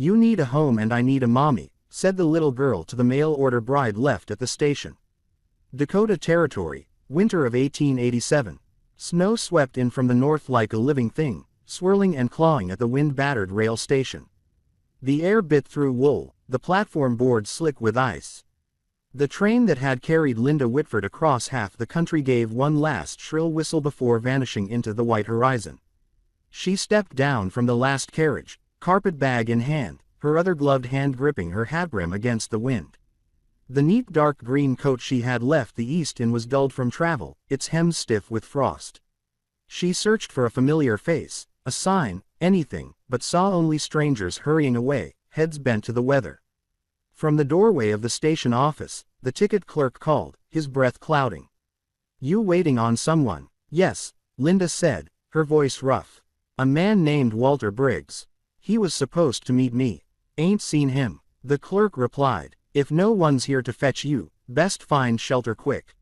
"You need a home and I need a mommy," said the little girl to the mail-order bride left at the station. Dakota Territory, winter of 1887. Snow swept in from the north like a living thing, swirling and clawing at the wind-battered rail station. The air bit through wool, the platform board slick with ice. The train that had carried Linda Whitford across half the country gave one last shrill whistle before vanishing into the white horizon. She stepped down from the last carriage, carpet bag in hand, her other gloved hand gripping her hat brim against the wind. The neat dark green coat she had left the East in was dulled from travel, its hem stiff with frost. She searched for a familiar face, a sign, anything, but saw only strangers hurrying away, heads bent to the weather. From the doorway of the station office, the ticket clerk called, his breath clouding. "You waiting on someone?" "Yes," Linda said, her voice rough. "A man named Walter Briggs. He was supposed to meet me. Ain't seen him." The clerk replied, "If no one's here to fetch you, best find shelter quick.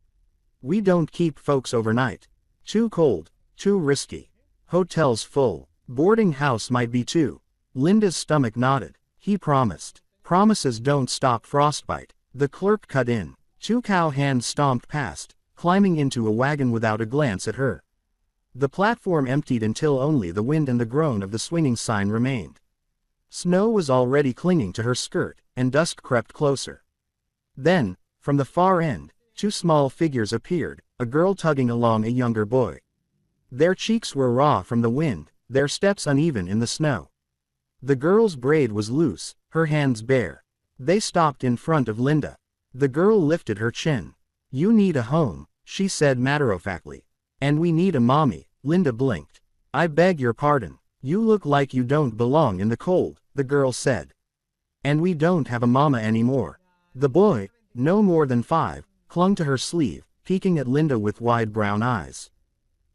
We don't keep folks overnight. Too cold, too risky. Hotel's full. Boarding house might be too." Linda's stomach nodded. He promised. "Promises don't stop frostbite." The clerk cut in. Two cow hands stomped past, climbing into a wagon without a glance at her. The platform emptied until only the wind and the groan of the swinging sign remained. Snow was already clinging to her skirt, and dusk crept closer. Then, from the far end, two small figures appeared, a girl tugging along a younger boy. Their cheeks were raw from the wind, their steps uneven in the snow. The girl's braid was loose, her hands bare. They stopped in front of Linda. The girl lifted her chin. "You need a home," she said matter-of-factly. "And we need a mommy." Linda blinked. "I beg your pardon. You look like you don't belong in the cold," the girl said. "And we don't have a mama anymore." The boy, no more than 5, clung to her sleeve, peeking at Linda with wide brown eyes.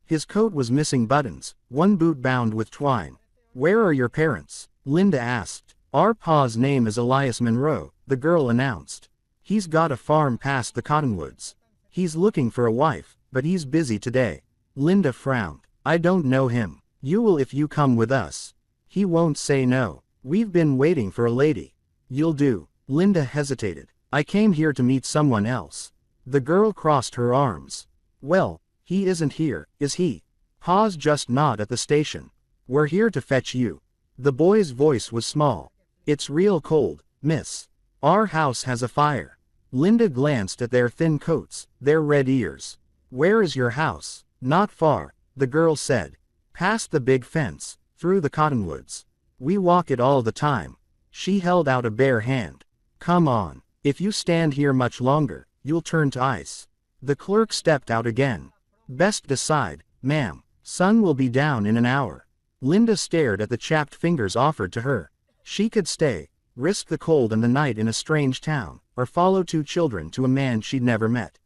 His coat was missing buttons, one boot bound with twine. "Where are your parents?" Linda asked. "Our pa's name is Elias Monroe," the girl announced. "He's got a farm past the cottonwoods. He's looking for a wife, but he's busy today." Linda frowned. "I don't know him." "You will if you come with us. He won't say no. We've been waiting for a lady." "You'll do." Linda hesitated. "I came here to meet someone else." The girl crossed her arms. "Well, he isn't here, is he? Pa's just not at the station. We're here to fetch you." The boy's voice was small. "It's real cold, miss. Our house has a fire." Linda glanced at their thin coats, their red ears. "Where is your house?" "Not far," the girl said. "Past the big fence, through the cottonwoods. We walk it all the time." She held out a bare hand. "Come on. If you stand here much longer, you'll turn to ice." The clerk stepped out again. "Best decide, ma'am. Sun will be down in an hour." Linda stared at the chapped fingers offered to her. She could stay, risk the cold and the night in a strange town, or follow 2 children to a man she'd never met.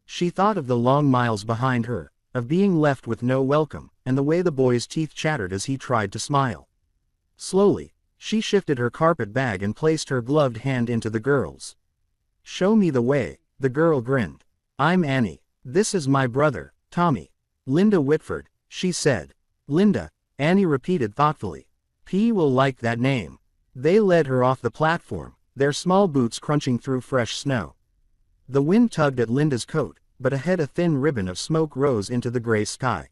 She thought of the long miles behind her, of being left with no welcome, and the way the boy's teeth chattered as he tried to smile. Slowly, she shifted her carpet bag and placed her gloved hand into the girl's. "Show me the way," the girl grinned. "I'm Annie. This is my brother, Tommy." "Linda Whitford," she said. "Linda," Annie repeated thoughtfully. "P will like that name." They led her off the platform, their small boots crunching through fresh snow. The wind tugged at Linda's coat, but ahead a thin ribbon of smoke rose into the gray sky.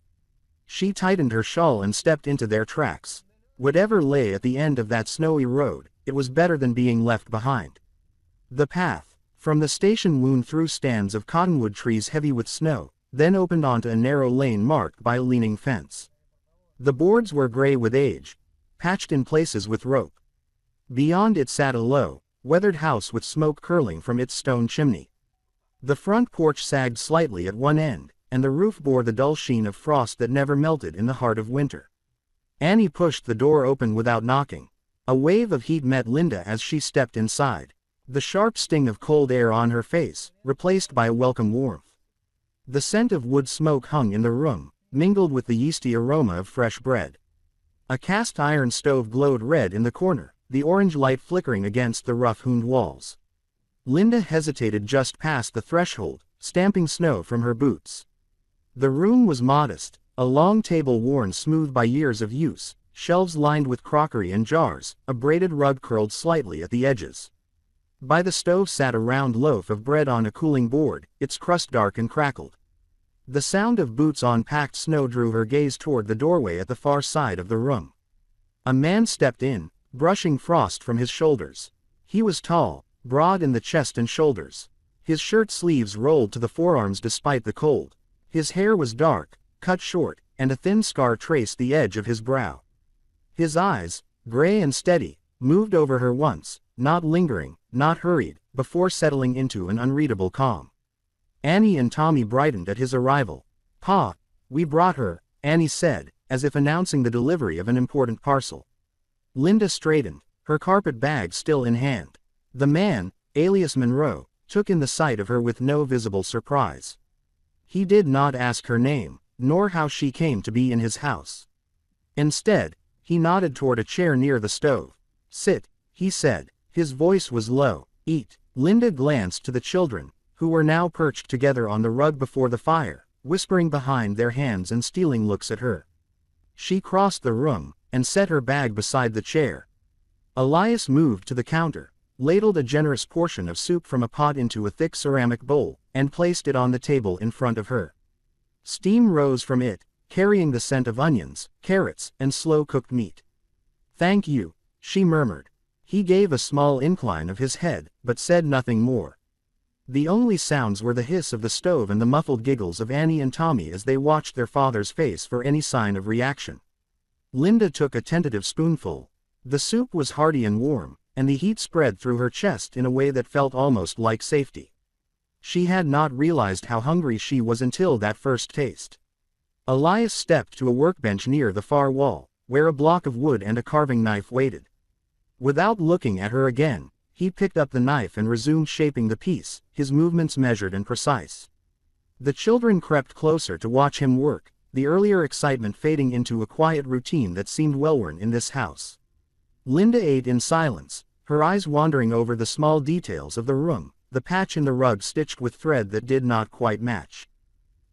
She tightened her shawl and stepped into their tracks. Whatever lay at the end of that snowy road, it was better than being left behind. The path, from the station, wound through stands of cottonwood trees heavy with snow, then opened onto a narrow lane marked by a leaning fence. The boards were gray with age, patched in places with rope. Beyond it sat a low, weathered house with smoke curling from its stone chimney. The front porch sagged slightly at one end, and the roof bore the dull sheen of frost that never melted in the heart of winter. Annie pushed the door open without knocking. A wave of heat met Linda as she stepped inside. The sharp sting of cold air on her face, replaced by a welcome warmth. The scent of wood smoke hung in the room, mingled with the yeasty aroma of fresh bread. A cast iron stove glowed red in the corner, the orange light flickering against the rough-hewn walls. Linda hesitated just past the threshold, stamping snow from her boots. The room was modest, a long table worn smooth by years of use, shelves lined with crockery and jars, a braided rug curled slightly at the edges. By the stove sat a round loaf of bread on a cooling board, its crust dark and crackled. The sound of boots on packed snow drew her gaze toward the doorway at the far side of the room. A man stepped in, brushing frost from his shoulders. He was tall, broad in the chest and shoulders. His shirt sleeves rolled to the forearms despite the cold. His hair was dark, cut short, and a thin scar traced the edge of his brow. His eyes, gray and steady, moved over her once, not lingering, not hurried, before settling into an unreadable calm. Annie and Tommy brightened at his arrival. "Pa, we brought her," Annie said, as if announcing the delivery of an important parcel. Linda straightened, her carpet bag still in hand. The man, alias Monroe, took in the sight of her with no visible surprise. He did not ask her name, nor how she came to be in his house. Instead, he nodded toward a chair near the stove. "Sit," he said. His voice was low. "Eat." Linda glanced to the children, who were now perched together on the rug before the fire, whispering behind their hands and stealing looks at her. She crossed the room, and set her bag beside the chair. Elias moved to the counter, ladled a generous portion of soup from a pot into a thick ceramic bowl, and placed it on the table in front of her. Steam rose from it, carrying the scent of onions, carrots, and slow-cooked meat. "Thank you," she murmured. He gave a small incline of his head, but said nothing more. The only sounds were the hiss of the stove and the muffled giggles of Annie and Tommy as they watched their father's face for any sign of reaction. Linda took a tentative spoonful. The soup was hearty and warm, and the heat spread through her chest in a way that felt almost like safety. She had not realized how hungry she was until that first taste. Elias stepped to a workbench near the far wall, where a block of wood and a carving knife waited. Without looking at her again, he picked up the knife and resumed shaping the piece, his movements measured and precise. The children crept closer to watch him work, the earlier excitement fading into a quiet routine that seemed well-worn in this house. Linda ate in silence, her eyes wandering over the small details of the room, the patch in the rug stitched with thread that did not quite match.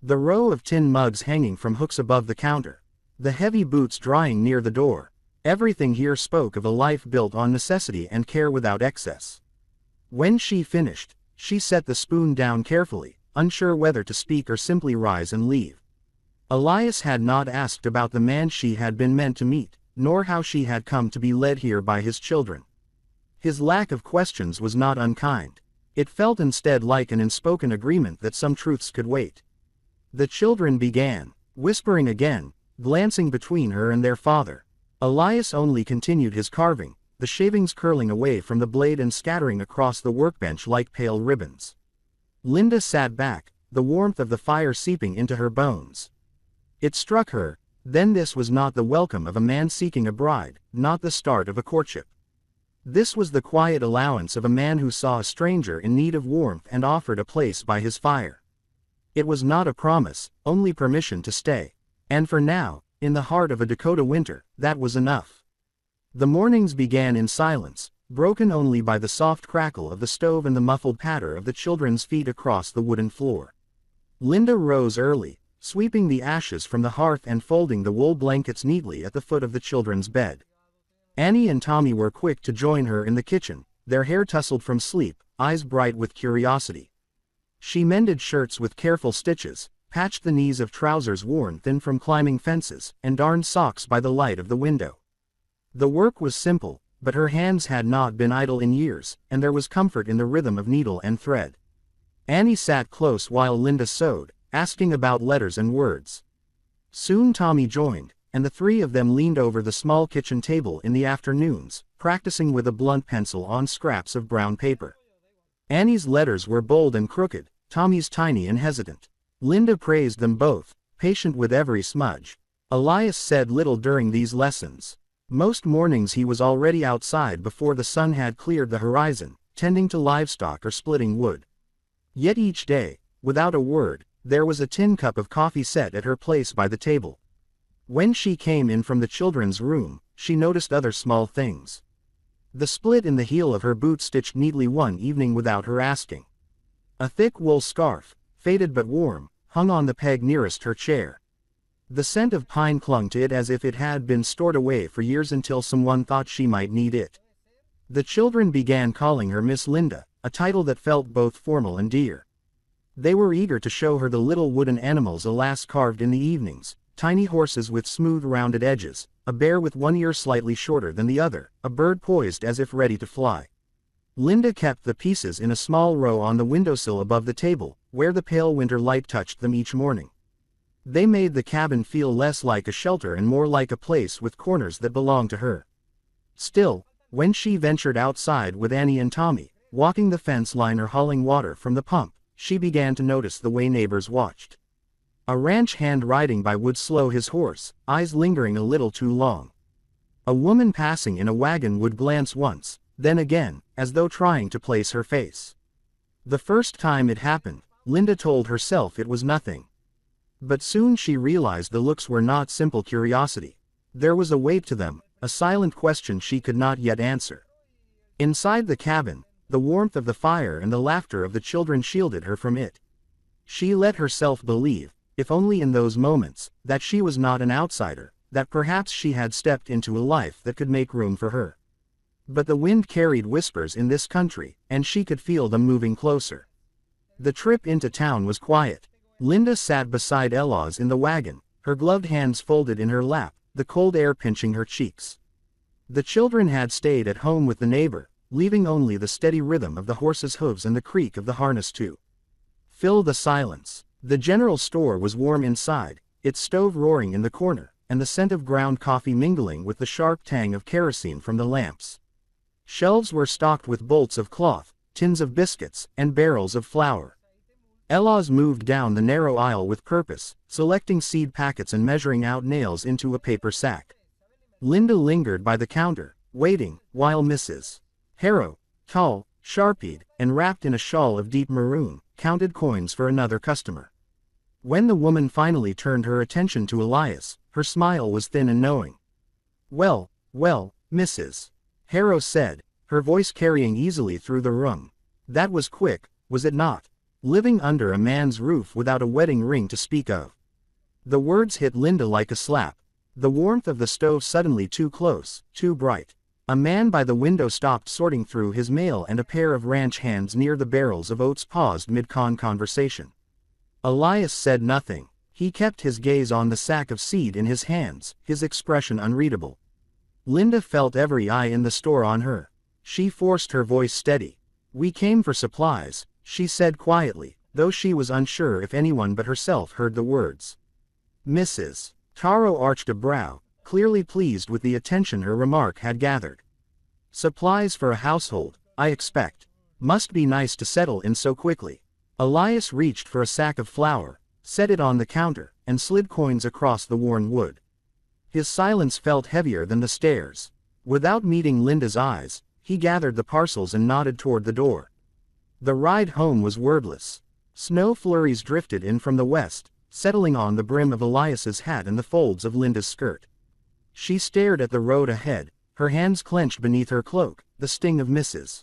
The row of tin mugs hanging from hooks above the counter. The heavy boots drying near the door. Everything here spoke of a life built on necessity and care without excess. When she finished, she set the spoon down carefully, unsure whether to speak or simply rise and leave. Elias had not asked about the man she had been meant to meet, nor how she had come to be led here by his children. His lack of questions was not unkind. It felt instead like an unspoken agreement that some truths could wait. The children began, whispering again, glancing between her and their father. Elias only continued his carving, the shavings curling away from the blade and scattering across the workbench like pale ribbons. Linda sat back, the warmth of the fire seeping into her bones. It struck her, then this was not the welcome of a man seeking a bride, not the start of a courtship. This was the quiet allowance of a man who saw a stranger in need of warmth and offered a place by his fire. It was not a promise, only permission to stay. And for now, in the heart of a Dakota winter, that was enough. The mornings began in silence, broken only by the soft crackle of the stove and the muffled patter of the children's feet across the wooden floor. Linda rose early, sweeping the ashes from the hearth and folding the wool blankets neatly at the foot of the children's bed. Annie and Tommy were quick to join her in the kitchen, their hair tousled from sleep, eyes bright with curiosity. She mended shirts with careful stitches, patched the knees of trousers worn thin from climbing fences, and darned socks by the light of the window. The work was simple, but her hands had not been idle in years, and there was comfort in the rhythm of needle and thread. Annie sat close while Linda sewed, asking about letters and words. Soon Tommy joined, and the three of them leaned over the small kitchen table in the afternoons, practicing with a blunt pencil on scraps of brown paper. Annie's letters were bold and crooked, Tommy's tiny and hesitant. Linda praised them both, patient with every smudge. Elias said little during these lessons. Most mornings he was already outside before the sun had cleared the horizon, tending to livestock or splitting wood. Yet each day, without a word, there was a tin cup of coffee set at her place by the table. When she came in from the children's room, she noticed other small things. The split in the heel of her boot stitched neatly one evening without her asking. A thick wool scarf, faded but warm, hung on the peg nearest her chair. The scent of pine clung to it as if it had been stored away for years until someone thought she might need it. The children began calling her Miss Linda, a title that felt both formal and dear. They were eager to show her the little wooden animals Alas carved in the evenings, tiny horses with smooth rounded edges, a bear with one ear slightly shorter than the other, a bird poised as if ready to fly. Linda kept the pieces in a small row on the windowsill above the table, where the pale winter light touched them each morning. They made the cabin feel less like a shelter and more like a place with corners that belonged to her. Still, when she ventured outside with Annie and Tommy, walking the fence line or hauling water from the pump, she began to notice the way neighbors watched. A ranch hand riding by would slow his horse, eyes lingering a little too long. A woman passing in a wagon would glance once, then again, as though trying to place her face. The first time it happened, Linda told herself it was nothing. But soon she realized the looks were not simple curiosity. There was a weight to them, a silent question she could not yet answer. Inside the cabin, the warmth of the fire and the laughter of the children shielded her from it. She let herself believe, if only in those moments, that she was not an outsider, that perhaps she had stepped into a life that could make room for her. But the wind carried whispers in this country, and she could feel them moving closer. The trip into town was quiet. Linda sat beside Outlaws in the wagon, her gloved hands folded in her lap, the cold air pinching her cheeks. The children had stayed at home with the neighbor, leaving only the steady rhythm of the horses' hooves and the creak of the harness to fill the silence. The general store was warm inside, its stove roaring in the corner, and the scent of ground coffee mingling with the sharp tang of kerosene from the lamps. Shelves were stocked with bolts of cloth, tins of biscuits, and barrels of flour. Outlaws moved down the narrow aisle with purpose, selecting seed packets and measuring out nails into a paper sack. Linda lingered by the counter, waiting, while Mrs. Harrow, tall, sharp-eyed, and wrapped in a shawl of deep maroon, counted coins for another customer. When the woman finally turned her attention to Elias, her smile was thin and knowing. "Well, Mrs. Harrow said, her voice carrying easily through the room. "That was quick, was it not? Living under a man's roof without a wedding ring to speak of." The words hit Linda like a slap. The warmth of the stove suddenly too close, too bright. A man by the window stopped sorting through his mail and a pair of ranch hands near the barrels of oats paused mid-conversation. Elias said nothing. He kept his gaze on the sack of seed in his hands, his expression unreadable. Linda felt every eye in the store on her. She forced her voice steady. "We came for supplies," she said quietly, though she was unsure if anyone but herself heard the words. Mrs. Taro arched a brow, clearly pleased with the attention her remark had gathered. "Supplies for a household, I expect. Must be nice to settle in so quickly." Elias reached for a sack of flour, set it on the counter, and slid coins across the worn wood. His silence felt heavier than the stares. Without meeting Linda's eyes, he gathered the parcels and nodded toward the door. The ride home was wordless. Snow flurries drifted in from the west, settling on the brim of Elias's hat and the folds of Linda's skirt. She stared at the road ahead, her hands clenched beneath her cloak, the sting of Mrs.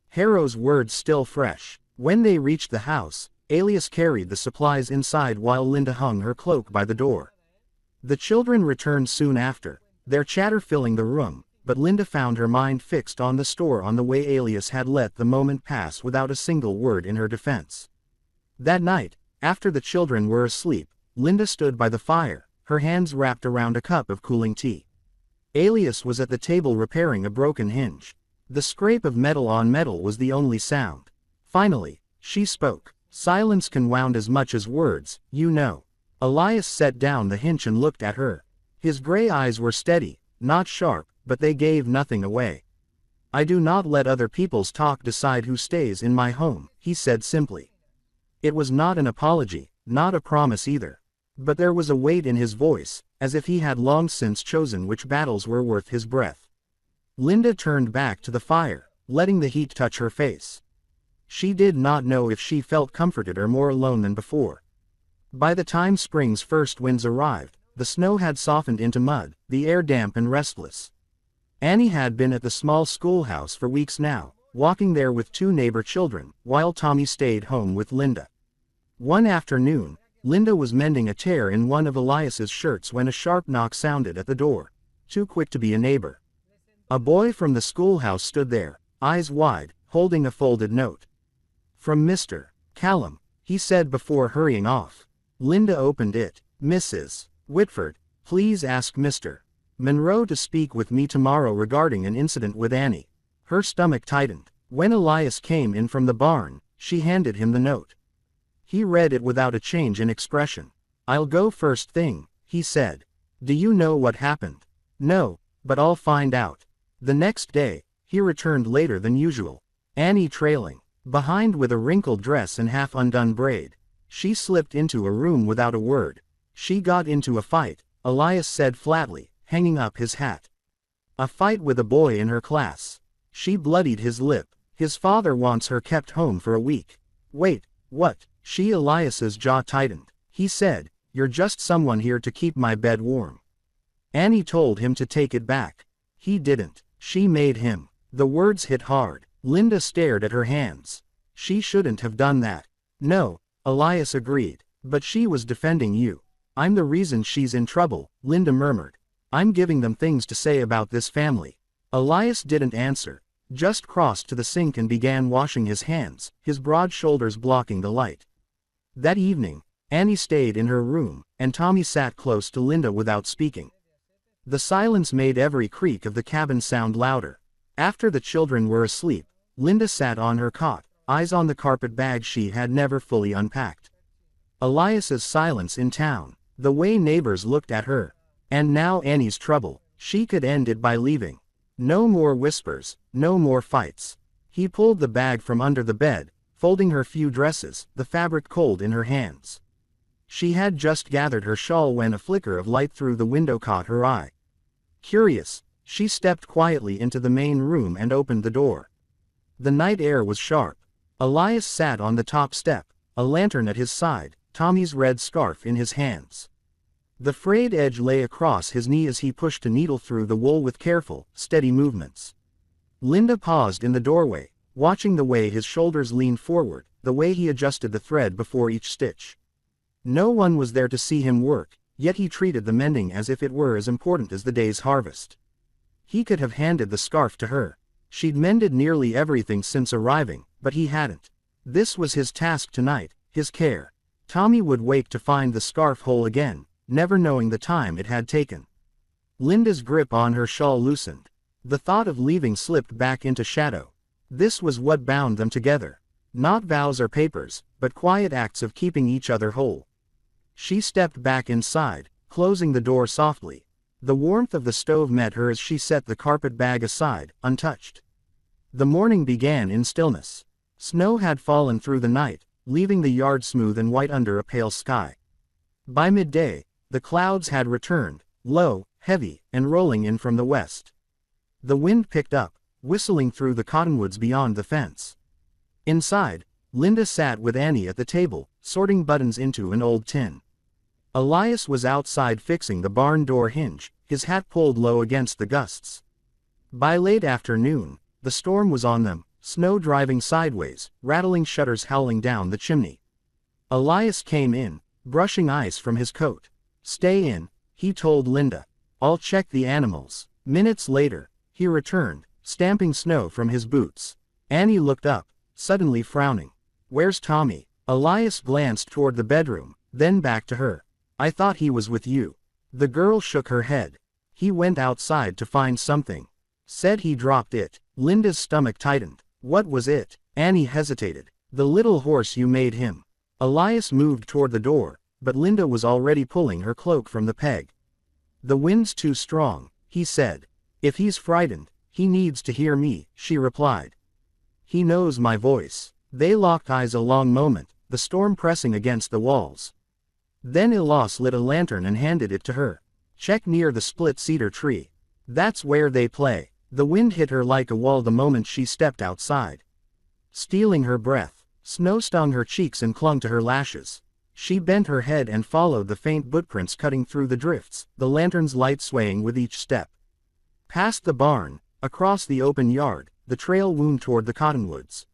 Harrow's words still fresh. When they reached the house, Elias carried the supplies inside while Linda hung her cloak by the door. The children returned soon after, their chatter filling the room, but Linda found her mind fixed on the store on the way Elias had let the moment pass without a single word in her defense. That night, after the children were asleep, Linda stood by the fire, her hands wrapped around a cup of cooling tea. Elias was at the table repairing a broken hinge. The scrape of metal on metal was the only sound. Finally, she spoke. "Silence can wound as much as words, you know." Elias set down the hinge and looked at her. His gray eyes were steady, not sharp, but they gave nothing away. "I do not let other people's talk decide who stays in my home," he said simply. It was not an apology, not a promise either. But there was a weight in his voice, as if he had long since chosen which battles were worth his breath. Linda turned back to the fire, letting the heat touch her face. She did not know if she felt comforted or more alone than before. By the time spring's first winds arrived, the snow had softened into mud, the air damp and restless. Annie had been at the small schoolhouse for weeks now, walking there with two neighbor children, while Tommy stayed home with Linda. One afternoon, Linda was mending a tear in one of Elias's shirts when a sharp knock sounded at the door. Too quick to be a neighbor. A boy from the schoolhouse stood there, eyes wide, holding a folded note. "From Mr. Callum," he said before hurrying off. Linda opened it. "Mrs. Whitford, please ask Mr. Monroe to speak with me tomorrow regarding an incident with Annie." Her stomach tightened. When Elias came in from the barn, she handed him the note. He read it without a change in expression. "I'll go first thing," he said. "Do you know what happened?" "No, but I'll find out." The next day, he returned later than usual. Annie trailing behind with a wrinkled dress and half-undone braid. She slipped into a room without a word. "She got into a fight," Elias said flatly, hanging up his hat. "A fight with a boy in her class. She bloodied his lip. His father wants her kept home for a week." "Wait, what?" Elias's jaw tightened. He said, "You're just someone here to keep my bed warm." Annie told him to take it back. He didn't. She made him. The words hit hard. Linda stared at her hands. "She shouldn't have done that." "No," Elias agreed. "But she was defending you." "I'm the reason she's in trouble," Linda murmured. "I'm giving them things to say about this family." Elias didn't answer, just crossed to the sink and began washing his hands, his broad shoulders blocking the light. That evening, Annie stayed in her room, and Tommy sat close to Linda without speaking. The silence made every creak of the cabin sound louder. After the children were asleep, Linda sat on her cot, eyes on the carpet bag she had never fully unpacked. Elias's silence in town, the way neighbors looked at her, and now Annie's trouble, she could end it by leaving. No more whispers, no more fights. He pulled the bag from under the bed, folding her few dresses, the fabric cold in her hands. She had just gathered her shawl when a flicker of light through the window caught her eye. Curious, she stepped quietly into the main room and opened the door. The night air was sharp. Elias sat on the top step, a lantern at his side, Tommy's red scarf in his hands. The frayed edge lay across his knee as he pushed a needle through the wool with careful, steady movements. Linda paused in the doorway, watching the way his shoulders leaned forward, the way he adjusted the thread before each stitch. No one was there to see him work, yet he treated the mending as if it were as important as the day's harvest. He could have handed the scarf to her. She'd mended nearly everything since arriving, but he hadn't. This was his task tonight, his care. Tommy would wake to find the scarf whole again, never knowing the time it had taken. Linda's grip on her shawl loosened. The thought of leaving slipped back into shadow. This was what bound them together. Not vows or papers, but quiet acts of keeping each other whole. She stepped back inside, closing the door softly. The warmth of the stove met her as she set the carpet bag aside, untouched. The morning began in stillness. Snow had fallen through the night, leaving the yard smooth and white under a pale sky. By midday, the clouds had returned, low, heavy, and rolling in from the west. The wind picked up, whistling through the cottonwoods beyond the fence. Inside, Linda sat with Annie at the table, sorting buttons into an old tin. Elias was outside fixing the barn door hinge, his hat pulled low against the gusts. By late afternoon, the storm was on them, snow driving sideways, rattling shutters howling down the chimney. Elias came in, brushing ice from his coat. "Stay in," he told Linda. "I'll check the animals." Minutes later, he returned, stamping snow from his boots. Annie looked up, suddenly frowning. "Where's Tommy?" Elias glanced toward the bedroom, then back to her. "I thought he was with you." The girl shook her head. "He went outside to find something. Said he dropped it." Linda's stomach tightened. "What was it?" Annie hesitated. "The little horse you made him." Elias moved toward the door, but Linda was already pulling her cloak from the peg. "The wind's too strong," he said. "If he's frightened, he needs to hear me," she replied. "He knows my voice." They locked eyes a long moment, the storm pressing against the walls. Then Elias lit a lantern and handed it to her. "Check near the split cedar tree. That's where they play." The wind hit her like a wall the moment she stepped outside. Stealing her breath, snow stung her cheeks and clung to her lashes. She bent her head and followed the faint footprints cutting through the drifts, the lantern's light swaying with each step. Past the barn, across the open yard, the trail wound toward the cottonwoods.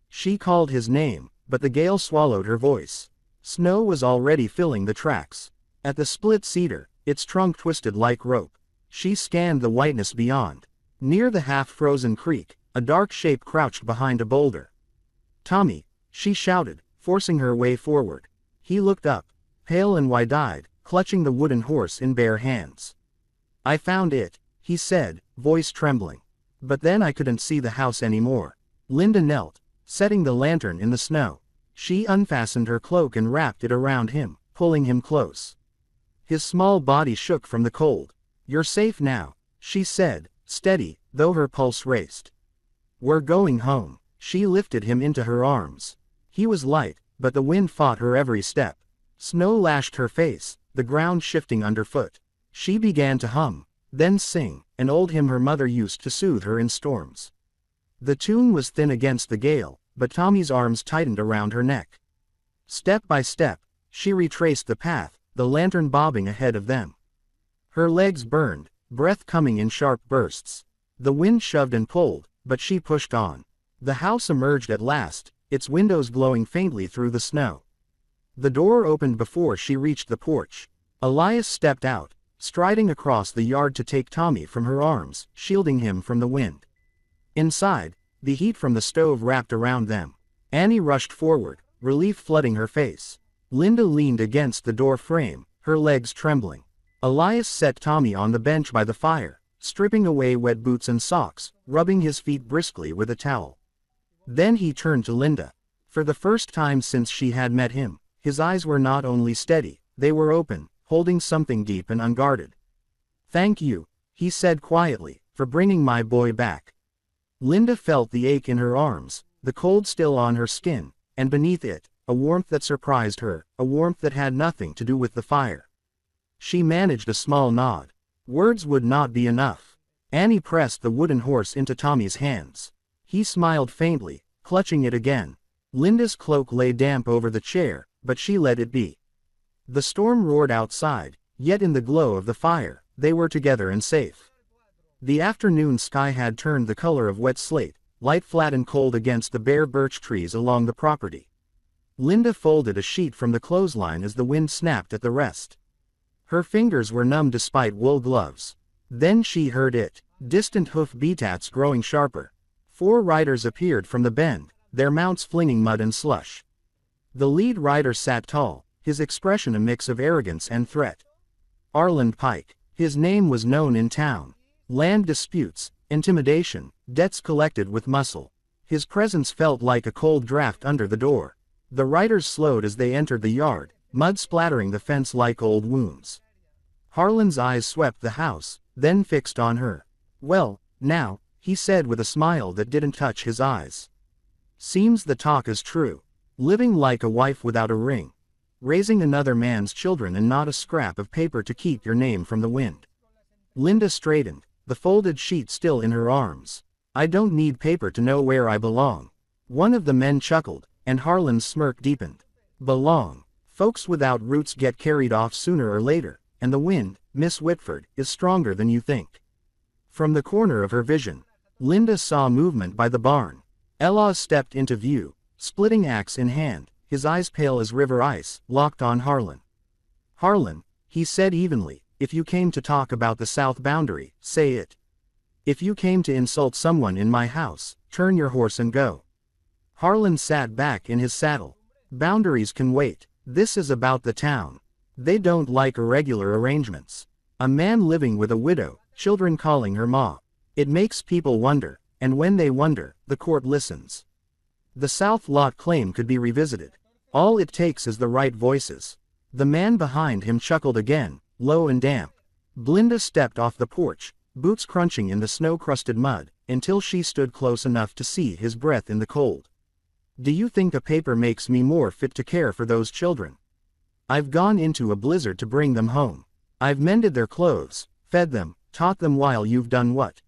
She called his name, but the gale swallowed her voice. Snow was already filling the tracks. At the split cedar, its trunk twisted like rope. She scanned the whiteness beyond. Near the half-frozen creek, a dark shape crouched behind a boulder. "Tommy," she shouted, forcing her way forward. He looked up, pale and wide-eyed, clutching the wooden horse in bare hands. "I found it," he said, voice trembling. "But then I couldn't see the house anymore." Linda knelt, setting the lantern in the snow. She unfastened her cloak and wrapped it around him, pulling him close. His small body shook from the cold. "You're safe now," she said, steady, though her pulse raced. "We're going home." She lifted him into her arms. He was light, but the wind fought her every step. Snow lashed her face, the ground shifting underfoot. She began to hum, then sing, an old hymn her mother used to soothe her in storms. The tune was thin against the gale, but Tommy's arms tightened around her neck. Step by step, she retraced the path, the lantern bobbing ahead of them. Her legs burned, breath coming in sharp bursts. The wind shoved and pulled, but she pushed on. The house emerged at last, its windows glowing faintly through the snow. The door opened before she reached the porch. Elias stepped out, striding across the yard to take Tommy from her arms, shielding him from the wind. Inside, the heat from the stove wrapped around them. Annie rushed forward, relief flooding her face. Linda leaned against the door frame, her legs trembling. Elias set Tommy on the bench by the fire, stripping away wet boots and socks, rubbing his feet briskly with a towel. Then he turned to Linda. For the first time since she had met him, his eyes were not only steady, they were open, holding something deep and unguarded. "Thank you," he said quietly, "for bringing my boy back." Linda felt the ache in her arms, the cold still on her skin, and beneath it, a warmth that surprised her, a warmth that had nothing to do with the fire. She managed a small nod. Words would not be enough. Annie pressed the wooden horse into Tommy's hands. He smiled faintly, clutching it again. Linda's cloak lay damp over the chair, but she let it be. The storm roared outside, yet in the glow of the fire, they were together and safe. The afternoon sky had turned the color of wet slate, light flat and cold against the bare birch trees along the property. Linda folded a sheet from the clothesline as the wind snapped at the rest. Her fingers were numb despite wool gloves. Then she heard it, distant hoof beats growing sharper. 4 riders appeared from the bend, their mounts flinging mud and slush. The lead rider sat tall, his expression a mix of arrogance and threat. Arland Pike. His name was known in town. Land disputes, intimidation, debts collected with muscle. His presence felt like a cold draft under the door. The riders slowed as they entered the yard, mud splattering the fence like old wounds. Harlan's eyes swept the house, then fixed on her. "Well, now," he said with a smile that didn't touch his eyes. "Seems the talk is true. Living like a wife without a ring. Raising another man's children and not a scrap of paper to keep your name from the wind." Linda straightened, the folded sheet still in her arms. "I don't need paper to know where I belong." One of the men chuckled, and Harlan's smirk deepened. "Belong. Folks without roots get carried off sooner or later, and the wind, Miss Whitford, is stronger than you think." From the corner of her vision, Linda saw movement by the barn. Outlaw stepped into view, splitting axe in hand, his eyes pale as river ice, locked on Harlan. "Harlan," he said evenly, "if you came to talk about the south boundary, say it. If you came to insult someone in my house, turn your horse and go." Harlan sat back in his saddle. "Boundaries can wait. This is about the town. They don't like irregular arrangements. A man living with a widow, children calling her ma. It makes people wonder, and when they wonder, the court listens. The South Lot claim could be revisited. All it takes is the right voices." The man behind him chuckled again, low and damp. Linda stepped off the porch, boots crunching in the snow-crusted mud, until she stood close enough to see his breath in the cold. "Do you think a paper makes me more fit to care for those children? I've gone into a blizzard to bring them home. I've mended their clothes, fed them, taught them while you've done what?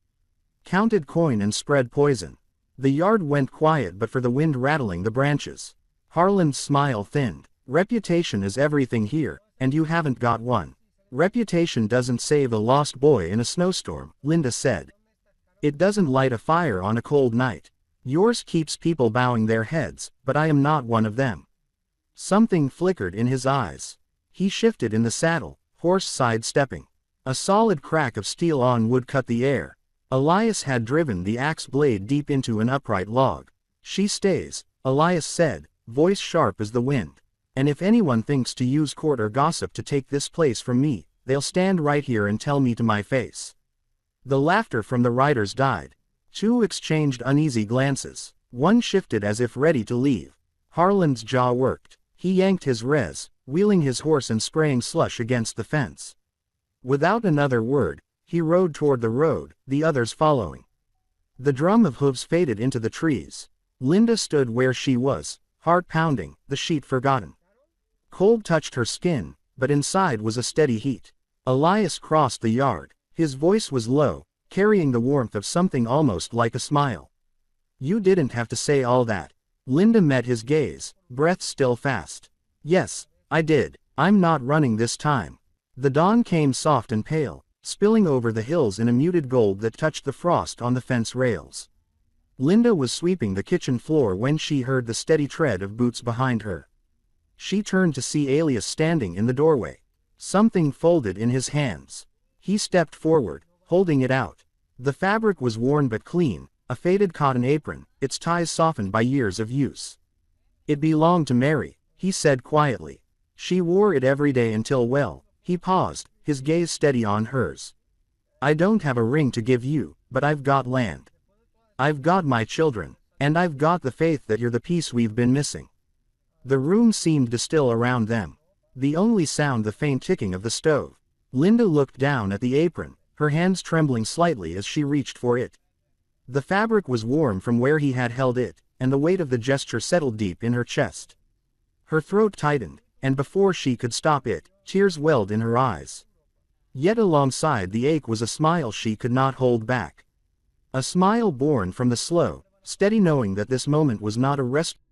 Counted coin and spread poison." The yard went quiet but for the wind rattling the branches. Harlan's smile thinned. "Reputation is everything here, and you haven't got one." "Reputation doesn't save a lost boy in a snowstorm," Linda said. "It doesn't light a fire on a cold night. Yours keeps people bowing their heads, but I am not one of them." Something flickered in his eyes. He shifted in the saddle, horse sidestepping. A solid crack of steel on wood cut the air. Elias had driven the axe blade deep into an upright log. "She stays," Elias said, voice sharp as the wind. "And if anyone thinks to use court or gossip to take this place from me, they'll stand right here and tell me to my face." The laughter from the riders died. Two exchanged uneasy glances. One shifted as if ready to leave. Harlan's jaw worked. He yanked his rez, wheeling his horse and spraying slush against the fence. Without another word, he rode toward the road, the others following. The drum of hooves faded into the trees. Linda stood where she was, heart pounding, the sheet forgotten. Cold touched her skin, but inside was a steady heat. Elias crossed the yard. His voice was low, carrying the warmth of something almost like a smile. "You didn't have to say all that." Linda met his gaze, breath still fast. "Yes, I did. I'm not running this time." The dawn came soft and pale, spilling over the hills in a muted gold that touched the frost on the fence rails. Linda was sweeping the kitchen floor when she heard the steady tread of boots behind her. She turned to see Elias standing in the doorway. Something folded in his hands. He stepped forward, holding it out. The fabric was worn but clean, a faded cotton apron, its ties softened by years of use. "It belonged to Mary," he said quietly. "She wore it every day until well." He paused, his gaze steady on hers. "I don't have a ring to give you, but I've got land. I've got my children, and I've got the faith that you're the piece we've been missing." The room seemed to still around them. The only sound the faint ticking of the stove. Linda looked down at the apron, her hands trembling slightly as she reached for it. The fabric was warm from where he had held it, and the weight of the gesture settled deep in her chest. Her throat tightened, and before she could stop it, tears welled in her eyes. Yet alongside the ache was a smile she could not hold back. A smile born from the slow, steady knowing that this moment was not a rest